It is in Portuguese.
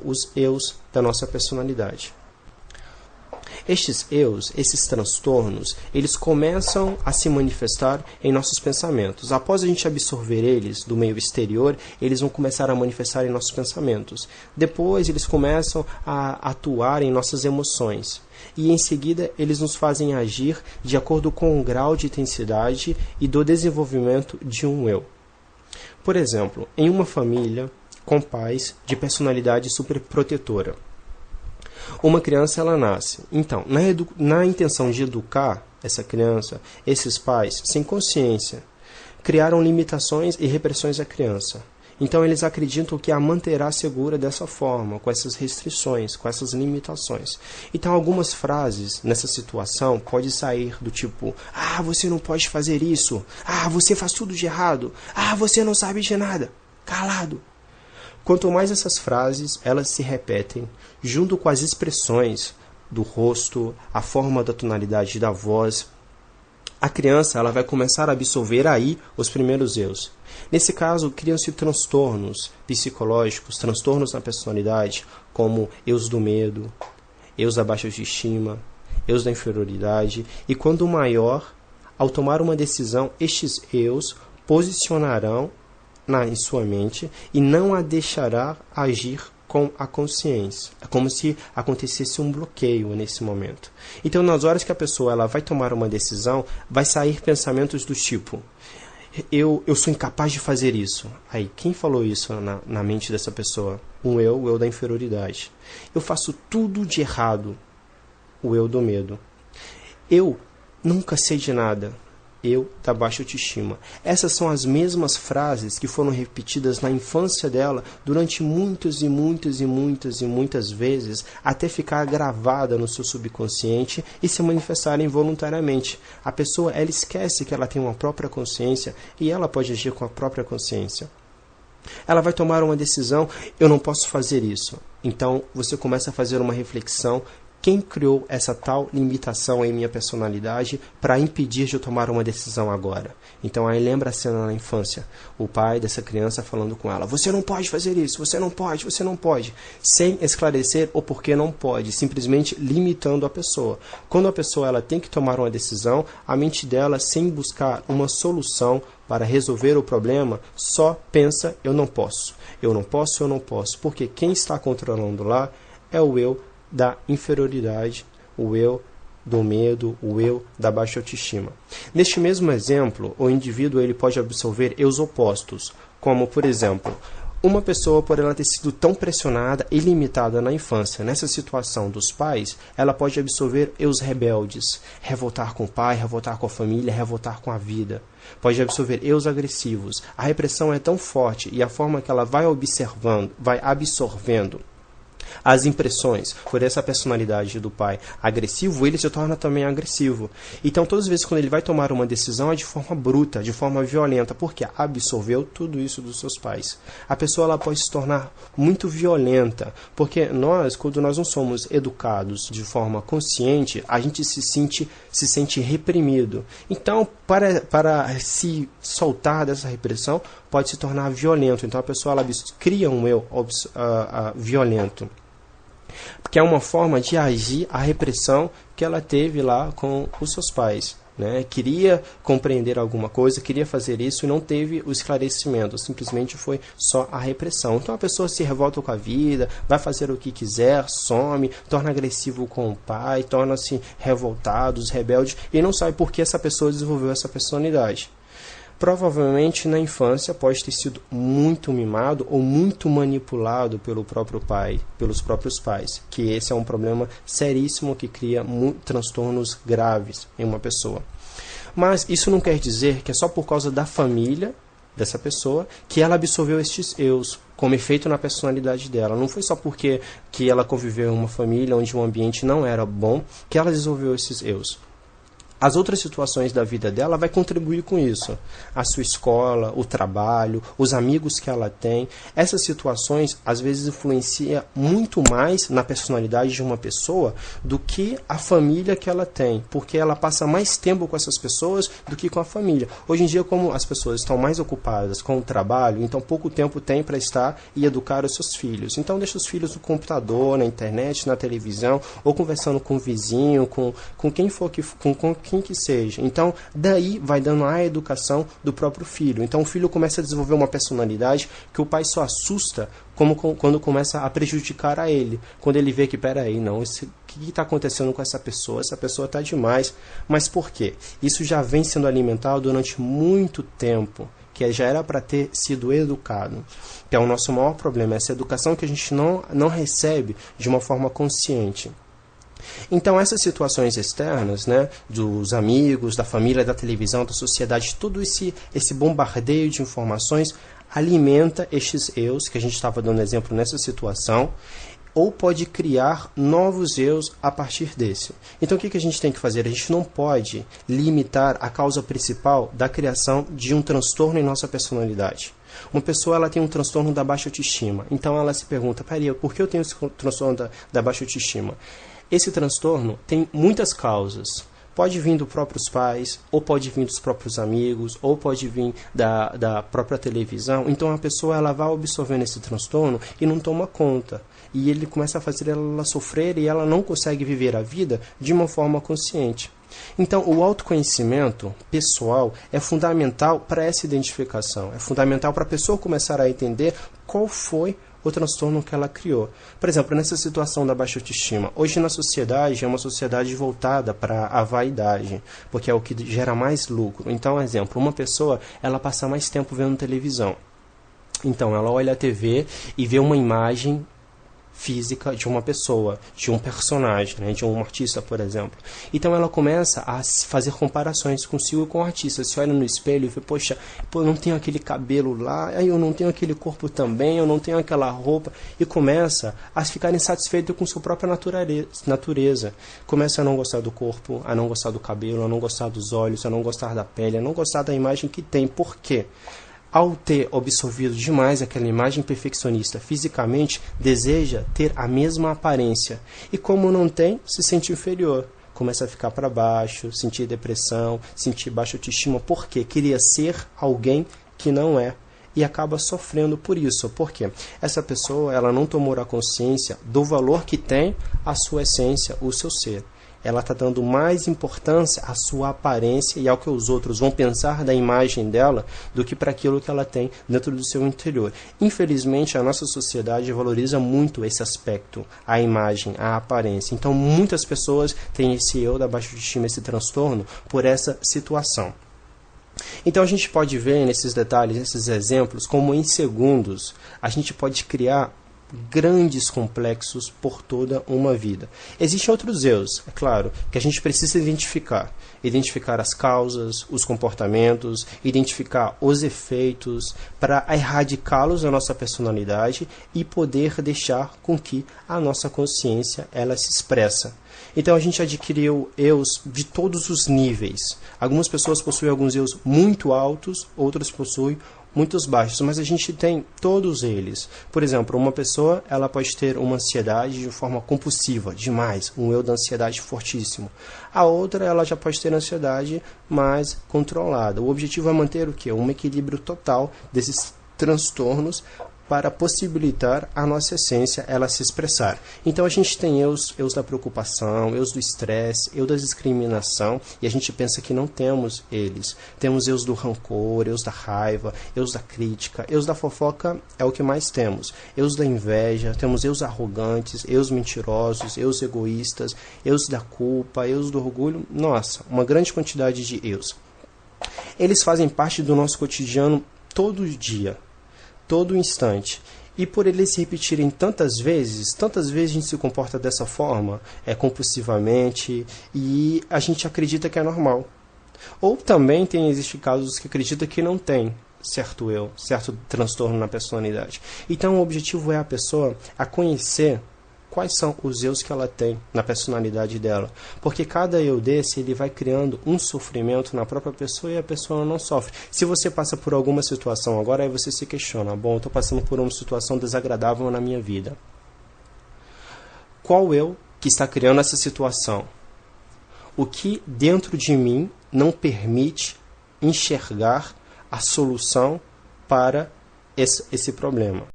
os eus da nossa personalidade. Estes eus, esses transtornos, eles começam a se manifestar em nossos pensamentos. Após a gente absorver eles do meio exterior, eles vão começar a manifestar em nossos pensamentos. Depois, eles começam a atuar em nossas emoções. E em seguida, eles nos fazem agir de acordo com o grau de intensidade e do desenvolvimento de um eu. Por exemplo, em uma família com pais de personalidade superprotetora, uma criança ela nasce. Então, na intenção de educar essa criança, esses pais, sem consciência, criaram limitações e repressões à criança. Então, eles acreditam que a manterá segura dessa forma, com essas restrições, com essas limitações. Então, algumas frases nessa situação podem sair do tipo: ah, você não pode fazer isso. Ah, você faz tudo de errado. Ah, você não sabe de nada. Calado. Quanto mais essas frases elas se repetem, junto com as expressões do rosto, a forma da tonalidade da voz, a criança ela vai começar a absorver aí os primeiros eus. Nesse caso, criam-se transtornos psicológicos, transtornos na personalidade, como eus do medo, eus da baixa autoestima, eus da inferioridade, e quando maior, ao tomar uma decisão, estes eus posicionarão em sua mente e não a deixará agir com a consciência. É como se acontecesse um bloqueio nesse momento. Então, nas horas que a pessoa ela vai tomar uma decisão, vai sair pensamentos do tipo: eu sou incapaz de fazer isso. Aí, quem falou isso na mente dessa pessoa? O eu da inferioridade. Eu faço tudo de errado. O eu do medo. Eu nunca sei de nada. Eu da baixa autoestima. Essas são as mesmas frases que foram repetidas na infância dela durante muitas vezes, até ficar gravada no seu subconsciente e se manifestar involuntariamente. A pessoa ela esquece que ela tem uma própria consciência e ela pode agir com a própria consciência. Ela vai tomar uma decisão: eu não posso fazer isso. Então você começa a fazer uma reflexão: quem criou essa tal limitação em minha personalidade para impedir de eu tomar uma decisão agora? Então aí lembra a cena na infância, o pai dessa criança falando com ela: você não pode fazer isso, você não pode, sem esclarecer o porquê não pode, simplesmente limitando a pessoa. Quando a pessoa ela tem que tomar uma decisão, a mente dela, sem buscar uma solução para resolver o problema, só pensa: eu não posso, porque quem está controlando lá é o eu da inferioridade, o eu do medo, o eu da baixa autoestima. Neste mesmo exemplo, o indivíduo ele pode absorver eus opostos, como, por exemplo, uma pessoa, por ela ter sido tão pressionada e limitada na infância, nessa situação dos pais, ela pode absorver eus rebeldes, revoltar com o pai, revoltar com a família, revoltar com a vida. Pode absorver eus agressivos. A repressão é tão forte e a forma que ela vai absorvendo as impressões por essa personalidade do pai agressivo, ele se torna também agressivo. Então, todas as vezes quando ele vai tomar uma decisão é de forma bruta, de forma violenta, porque absorveu tudo isso dos seus pais. A pessoa ela pode se tornar muito violenta, porque quando nós não somos educados de forma consciente, a gente se sente reprimido. Então, para se soltar dessa repressão, pode se tornar violento. Então, a pessoa ela cria um eu violento, que é uma forma de agir a repressão que ela teve lá com os seus pais, né? Queria compreender alguma coisa, queria fazer isso e não teve o esclarecimento, simplesmente foi só a repressão. Então a pessoa se revolta com a vida, vai fazer o que quiser, some, torna agressivo com o pai, torna-se revoltado, rebelde e não sabe por que essa pessoa desenvolveu essa personalidade. Provavelmente na infância pode ter sido muito mimado ou muito manipulado pelo próprio pai, pelos próprios pais, que esse é um problema seríssimo que cria transtornos graves em uma pessoa. Mas isso não quer dizer que é só por causa da família dessa pessoa que ela absorveu estes eus como efeito na personalidade dela. Não foi só porque que ela conviveu em uma família onde o ambiente não era bom que ela desenvolveu esses eus. As outras situações da vida dela vai contribuir com isso. A sua escola, o trabalho, os amigos que ela tem. Essas situações, às vezes, influenciam muito mais na personalidade de uma pessoa do que a família que ela tem. Porque ela passa mais tempo com essas pessoas do que com a família. Hoje em dia, como as pessoas estão mais ocupadas com o trabalho, então pouco tempo tem para estar e educar os seus filhos. Então deixa os filhos no computador, na internet, na televisão, ou conversando com o vizinho, com quem for com quem que seja. Então, daí vai dando a educação do próprio filho. Então, o filho começa a desenvolver uma personalidade que o pai só assusta quando começa a prejudicar a ele. Quando ele vê que, peraí, não, o que está acontecendo com essa pessoa? Essa pessoa está demais. Mas por quê? Isso já vem sendo alimentado durante muito tempo, que já era para ter sido educado. Que é o nosso maior problema, essa educação que a gente não recebe de uma forma consciente. Então, essas situações externas, né, dos amigos, da família, da televisão, da sociedade, todo esse bombardeio de informações alimenta estes eus, que a gente estava dando exemplo nessa situação, ou pode criar novos eus a partir desse. Então, o que a gente tem que fazer? A gente não pode limitar a causa principal da criação de um transtorno em nossa personalidade. Uma pessoa ela tem um transtorno da baixa autoestima. Então, ela se pergunta, peraí, por que eu tenho esse transtorno da baixa autoestima? Esse transtorno tem muitas causas. Pode vir dos próprios pais, ou pode vir dos próprios amigos, ou pode vir da própria televisão. Então a pessoa ela vai absorvendo esse transtorno e não toma conta. E ele começa a fazer ela sofrer e ela não consegue viver a vida de uma forma consciente. Então, o autoconhecimento pessoal é fundamental para essa identificação. É fundamental para a pessoa começar a entender qual foi o transtorno que ela criou. Por exemplo, nessa situação da baixa autoestima, hoje na sociedade é uma sociedade voltada para a vaidade, porque é o que gera mais lucro. Então, exemplo, uma pessoa ela passa mais tempo vendo televisão. Então, ela olha a TV e vê uma imagem física de uma pessoa, de um personagem, né, de um artista, por exemplo. Então ela começa a fazer comparações consigo com o artista. Se olha no espelho e vê, poxa, eu não tenho aquele cabelo lá, eu não tenho aquele corpo também, eu não tenho aquela roupa, e começa a ficar insatisfeito com sua própria natureza. Começa a não gostar do corpo, a não gostar do cabelo, a não gostar dos olhos, a não gostar da pele, a não gostar da imagem que tem. Por quê? Ao ter absorvido demais aquela imagem perfeccionista fisicamente, deseja ter a mesma aparência. E como não tem, se sente inferior. Começa a ficar para baixo, sentir depressão, sentir baixa autoestima, porque queria ser alguém que não é. E acaba sofrendo por isso. Por quê? Essa pessoa ela não tomou a consciência do valor que tem a sua essência, o seu ser. Ela está dando mais importância à sua aparência e ao que os outros vão pensar da imagem dela do que para aquilo que ela tem dentro do seu interior. Infelizmente, a nossa sociedade valoriza muito esse aspecto, a imagem, a aparência. Então, muitas pessoas têm esse eu da baixa autoestima, esse transtorno, por essa situação. Então, a gente pode ver nesses detalhes, nesses exemplos, como em segundos a gente pode criar grandes complexos por toda uma vida. Existem outros eus, é claro, que a gente precisa identificar. Identificar as causas, os comportamentos, identificar os efeitos para erradicá-los da nossa personalidade e poder deixar com que a nossa consciência ela se expressa. Então a gente adquiriu eus de todos os níveis. Algumas pessoas possuem alguns eus muito altos, outras possuem muitos baixos, mas a gente tem todos eles. Por exemplo, uma pessoa ela pode ter uma ansiedade de forma compulsiva, demais, um eu da ansiedade fortíssimo. A outra ela já pode ter ansiedade mais controlada. O objetivo é manter o quê? Um equilíbrio total desses transtornos para possibilitar a nossa essência ela se expressar. Então a gente tem eus da preocupação, eus do estresse, eus da discriminação, e a gente pensa que não temos eles. Temos eus do rancor, eus da raiva, eus da crítica, eus da fofoca é o que mais temos. Eus da inveja, temos eus arrogantes, eus mentirosos, eus egoístas, eus da culpa, eus do orgulho. Nossa, uma grande quantidade de eus. Eles fazem parte do nosso cotidiano todo dia, todo instante. E por eles se repetirem tantas vezes a gente se comporta dessa forma, compulsivamente, e a gente acredita que é normal. Ou também existem casos que acreditam que não tem certo eu, certo transtorno na personalidade. Então o objetivo é a pessoa a conhecer quais são os eus que ela tem na personalidade dela. Porque cada eu desse, ele vai criando um sofrimento na própria pessoa e a pessoa não sofre. Se você passa por alguma situação agora, aí você se questiona, bom, eu estou passando por uma situação desagradável na minha vida. Qual eu que está criando essa situação? O que dentro de mim não permite enxergar a solução para esse problema?